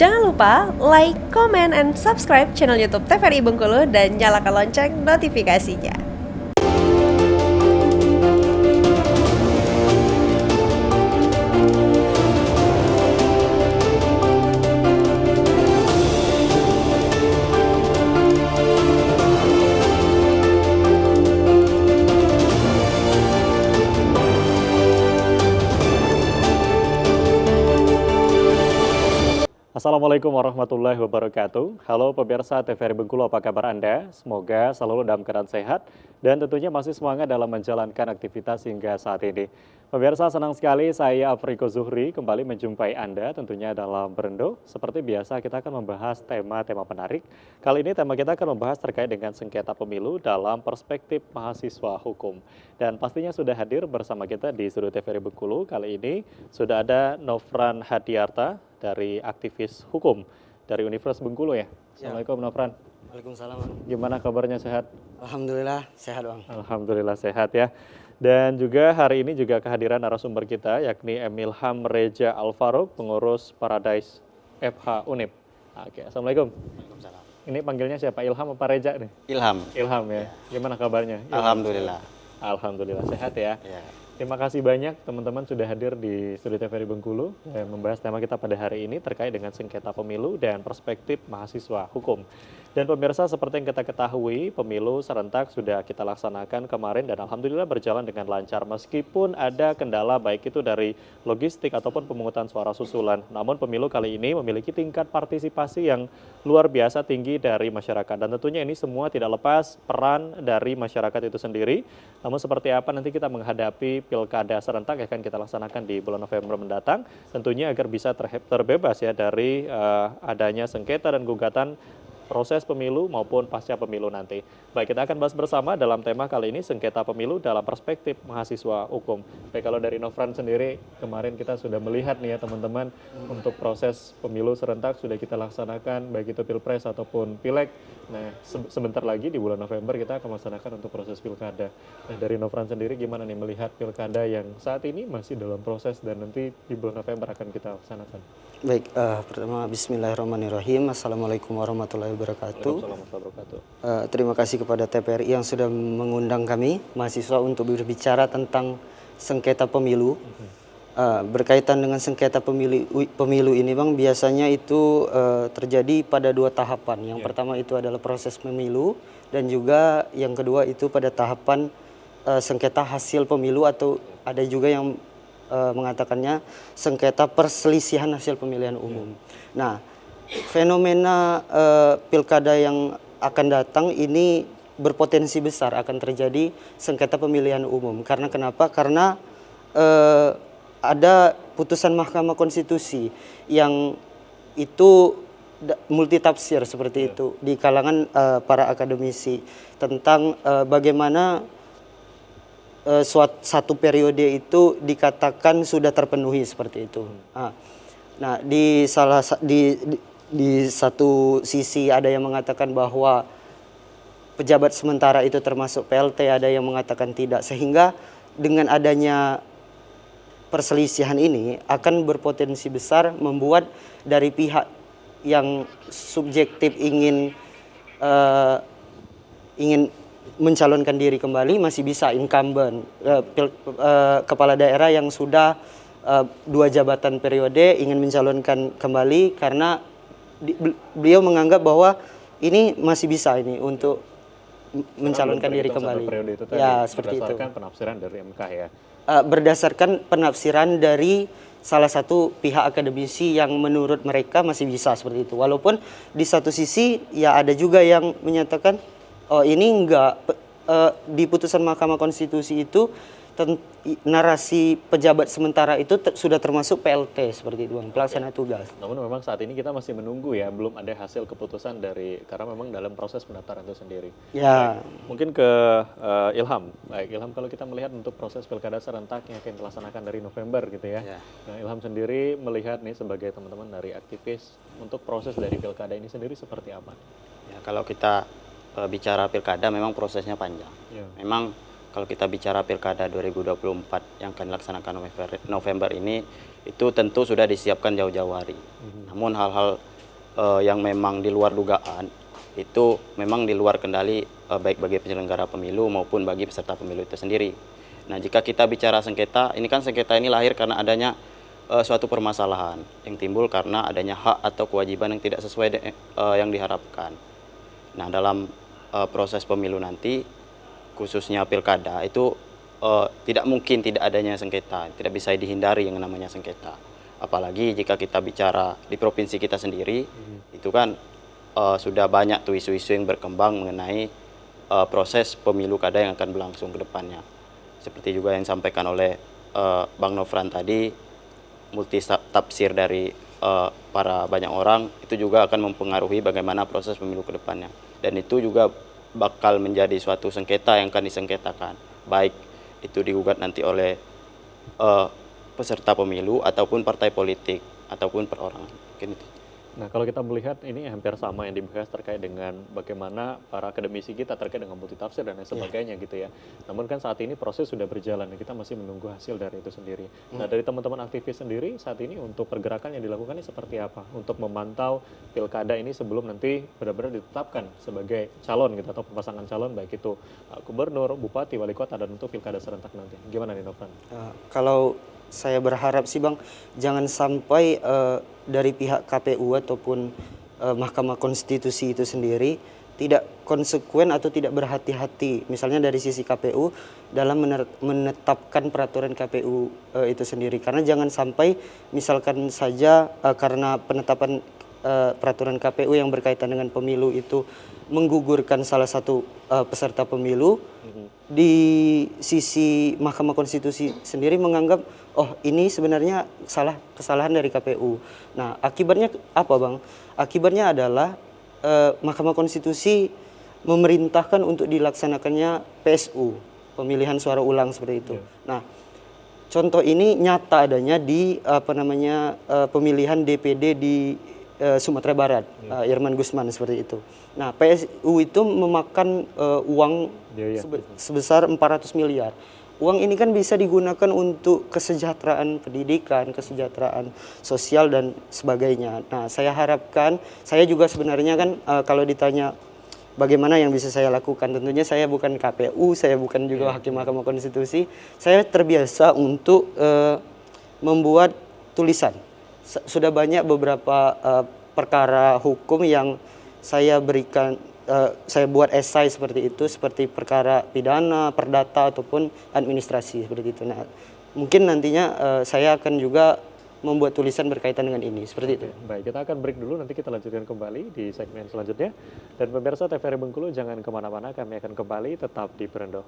Jangan lupa like, comment, and subscribe channel YouTube TVRI Bengkulu dan nyalakan lonceng notifikasinya. Assalamualaikum warahmatullahi wabarakatuh. Halo pemirsa TVRI Bengkulu, apa kabar Anda? Semoga selalu dalam keadaan sehat dan tentunya masih semangat dalam menjalankan aktivitas hingga saat ini. Pemirsa, senang sekali saya Afriko Zuhri kembali menjumpai Anda tentunya dalam Berendo. Seperti biasa kita akan membahas tema-tema menarik. Kali ini tema kita akan membahas terkait dengan sengketa pemilu dalam perspektif mahasiswa hukum. Dan pastinya sudah hadir bersama kita di studio TVRI Bengkulu. Kali ini sudah ada Nofran Hadiarta dari aktivis hukum dari Universitas Bengkulu ya. Assalamualaikum Nofran. Waalaikumsalam Bang. Gimana kabarnya, sehat? Alhamdulillah sehat Bang. Alhamdulillah sehat ya. Dan juga hari ini juga kehadiran narasumber kita yakni Emilham Reja Alfaruk, pengurus Paradise FH Unip. Oke, Assalamualaikum. Waalaikumsalam. Ini panggilnya siapa, Ilham apa Reja nih? Ilham. Ilham ya. Gimana kabarnya? Alhamdulillah. Alhamdulillah sehat ya. Ya. Terima kasih banyak teman-teman sudah hadir di studio TVRI Bengkulu dan membahas tema kita pada hari ini terkait dengan sengketa pemilu dan perspektif mahasiswa hukum. Dan pemirsa, seperti yang kita ketahui, pemilu serentak sudah kita laksanakan kemarin dan alhamdulillah berjalan dengan lancar meskipun ada kendala baik itu dari logistik ataupun pemungutan suara susulan. Namun pemilu kali ini memiliki tingkat partisipasi yang luar biasa tinggi dari masyarakat dan tentunya ini semua tidak lepas peran dari masyarakat itu sendiri. Namun seperti apa nanti kita menghadapi pilkada serentak yang akan kita laksanakan di bulan November mendatang, tentunya agar bisa terbebas ya dari adanya sengketa dan gugatan proses pemilu maupun pasca pemilu nanti. Baik, kita akan bahas bersama dalam tema kali ini sengketa pemilu dalam perspektif mahasiswa hukum. Baik, kalau dari Nofran sendiri, kemarin kita sudah melihat nih ya teman-teman, untuk proses pemilu serentak sudah kita laksanakan, baik itu pilpres ataupun pileg. Nah, sebentar lagi di bulan November kita akan melaksanakan untuk proses pilkada. Nah, dari Nofran sendiri gimana nih melihat pilkada yang saat ini masih dalam proses dan nanti di bulan November akan kita laksanakan? Baik, pertama bismillahirrahmanirrahim. Assalamualaikum warahmatullahi wabarakatuh. Terima kasih kepada TVRI yang sudah mengundang kami mahasiswa untuk berbicara tentang sengketa pemilu. Berkaitan dengan sengketa pemilu ini Bang, biasanya itu terjadi pada dua tahapan. Yang pertama itu adalah proses pemilu dan juga yang kedua itu pada tahapan sengketa hasil pemilu atau ada juga yang mengatakannya sengketa perselisihan hasil pemilihan umum. Nah, fenomena pilkada yang akan datang ini berpotensi besar akan terjadi sengketa pemilihan umum. Karena kenapa? Karena ada putusan Mahkamah Konstitusi yang itu multitafsir seperti itu di kalangan para akademisi tentang bagaimana satu periode itu dikatakan sudah terpenuhi seperti itu. Nah, di satu sisi ada yang mengatakan bahwa pejabat sementara itu termasuk PLT, ada yang mengatakan tidak, sehingga dengan adanya perselisihan ini akan berpotensi besar membuat dari pihak yang subjektif ingin mencalonkan diri kembali masih bisa incumbent kepala daerah yang sudah 2 jabatan periode ingin mencalonkan kembali karena beliau menganggap bahwa ini masih bisa ini untuk mencalonkan diri kembali. Ya, seperti itu. Berdasarkan penafsiran dari MK ya. Berdasarkan penafsiran dari salah satu pihak akademisi yang menurut mereka masih bisa seperti itu. Walaupun di satu sisi ya ada juga yang menyatakan oh ini enggak, di putusan Mahkamah Konstitusi itu narasi pejabat sementara itu sudah termasuk PLT seperti itu, pelaksana tugas. Namun memang saat ini kita masih menunggu ya, belum ada hasil keputusan karena memang dalam proses pendaftaran itu sendiri. Ya. Baik, mungkin ke Ilham. Baik, Ilham, kalau kita melihat untuk proses pilkada serentak yang akan dilaksanakan dari November gitu ya. Nah, Ilham sendiri melihat nih sebagai teman-teman dari aktivis untuk proses dari pilkada ini sendiri seperti apa? Ya, kalau kita bicara pilkada memang prosesnya panjang. Memang kalau kita bicara pilkada 2024 yang akan dilaksanakan November ini, itu tentu sudah disiapkan jauh-jauh hari. Namun hal-hal yang memang di luar dugaan itu memang di luar kendali baik bagi penyelenggara pemilu maupun bagi peserta pemilu itu sendiri. Nah, jika kita bicara sengketa, ini kan sengketa ini lahir karena adanya suatu permasalahan yang timbul karena adanya hak atau kewajiban yang tidak sesuai yang diharapkan. Nah, dalam proses pemilu nanti, khususnya pilkada, itu tidak mungkin tidak adanya sengketa, tidak bisa dihindari yang namanya sengketa. Apalagi jika kita bicara di provinsi kita sendiri, itu kan sudah banyak tuh isu-isu yang berkembang mengenai proses pemilu kada yang akan berlangsung ke depannya. Seperti juga yang disampaikan oleh Bang Nofran tadi, multi tafsir dari para banyak orang itu juga akan mempengaruhi bagaimana proses pemilu ke depannya. Dan itu juga bakal menjadi suatu sengketa yang akan disengketakan, baik itu digugat nanti oleh peserta pemilu ataupun partai politik ataupun perorangan. Mungkin itu. Nah, kalau kita melihat ini hampir sama yang dibahas terkait dengan bagaimana para akademisi kita terkait dengan multitafsir dan lain sebagainya gitu ya. Namun kan saat ini proses sudah berjalan dan kita masih menunggu hasil dari itu sendiri. Nah, dari teman-teman aktivis sendiri saat ini untuk pergerakan yang dilakukan ini seperti apa? Untuk memantau pilkada ini sebelum nanti benar-benar ditetapkan sebagai calon gitu atau pasangan calon baik itu gubernur, bupati, wali kota dan untuk pilkada serentak nanti. Gimana nih, Nofran? Kalau saya berharap sih Bang, jangan sampai dari pihak KPU ataupun Mahkamah Konstitusi itu sendiri tidak konsekuen atau tidak berhati-hati. Misalnya dari sisi KPU dalam menetapkan peraturan KPU itu sendiri. Karena jangan sampai misalkan saja karena penetapan peraturan KPU yang berkaitan dengan pemilu itu menggugurkan salah satu peserta pemilu, di sisi Mahkamah Konstitusi sendiri menganggap oh ini sebenarnya kesalahan dari KPU. Nah, akibatnya apa Bang? Akibatnya adalah Mahkamah Konstitusi memerintahkan untuk dilaksanakannya PSU, pemilihan suara ulang seperti itu. Nah, contoh ini nyata adanya di pemilihan DPD di Sumatera Barat, Irman Gusman seperti itu. Nah, PSU itu memakan uang sebesar 400 miliar. Uang ini kan bisa digunakan untuk kesejahteraan pendidikan, kesejahteraan sosial dan sebagainya. Nah, saya harapkan, saya juga sebenarnya kan kalau ditanya bagaimana yang bisa saya lakukan, tentunya saya bukan KPU, saya bukan juga Hakim Mahkamah Konstitusi. Saya terbiasa untuk membuat tulisan. Sudah banyak beberapa perkara hukum yang saya berikan, saya buat esai seperti itu, seperti perkara pidana, perdata ataupun administrasi seperti itu. Nah, mungkin nantinya saya akan juga membuat tulisan berkaitan dengan ini seperti itu. Baik, kita akan break dulu, nanti kita lanjutkan kembali di segmen selanjutnya. Dan pemirsa TVRI Bengkulu jangan kemana-mana, kami akan kembali tetap di Berendo.